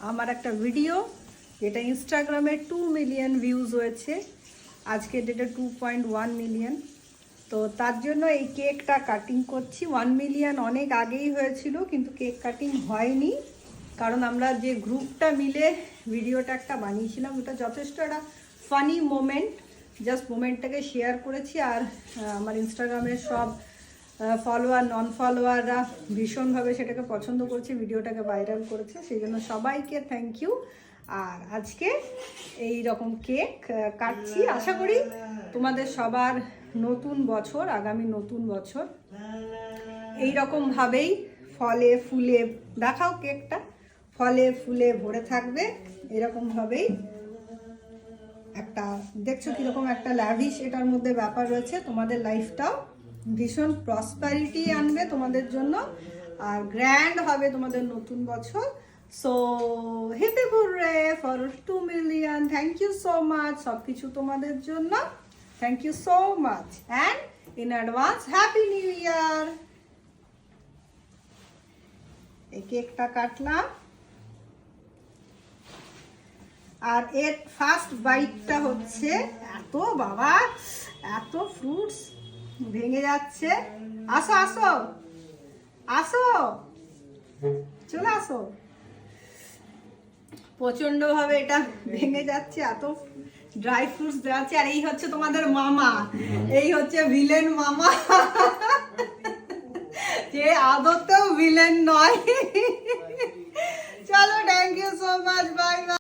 আমার একটা ভিডিও যেটা ইনস্টাগ্রামে 2 মিলিয়ন ভিউজ হয়েছে, আজকে ডেটে 2.1 মিলিয়ন। তো তার জন্য এই কেকটা কাটিং করছি। 1 মিলিয়ন অনেক আগেই হয়েছিল, কিন্তু কেক কাটিং হয়নি, কারণ আমরা যে গ্রুপটা মিলে ভিডিওটা একটা বানিয়েছিলাম, ওটা যথেষ্ট একটা ফানি মোমেন্ট, জাস্ট মোমেন্টটাকে শেয়ার করেছি। আর আমার ইনস্টাগ্রামের সব ফলোয়ার নন ফলোয়াররা ভীষণভাবে সেটাকে পছন্দ করেছে, ভিডিওটাকে ভাইরাল করেছে, সেই জন্য সবাইকে থ্যাংক ইউ। আর আজকে এই রকম কেক কাটছি, আশা করি তোমাদের সবার নতুন বছর, আগামী নতুন বছর এই রকমভাবেই ফলে ফুলে, দেখাও কেকটা, ফলে ফুলে ভরে থাকবে এরকমভাবেই। একটা দেখছো কীরকম একটা ল্যাভিশ এটার মধ্যে ব্যাপার রয়েছে, তোমাদের লাইফটাও ভীষণ প্রসপারিটি আনবে তোমাদের জন্য, আর গ্র্যান্ড হবে তোমাদের নতুন বছর। So happy hurray for 2 million, thank you so much সব কিছু তোমাদের জন্য, thank you so much and in advance happy new year. এই কেকটা কাটলাম, আর এর ফার্স্ট বাইটটা হচ্ছে এত বাবা, এত ফ্রুটস ভেঙে যাচ্ছে। আসো আসো আসো, চলে আসো। প্রচন্ড ভাবে এটা ভেঙে যাচ্ছে, এত ড্রাই ফ্রুটস দেওয়া আছে। আর এই হচ্ছে তোমাদের মামা, এই হচ্ছে ভিলেন মামা, যে আদতেও ভিলেন নয়। চলো, thank you so much, bye by.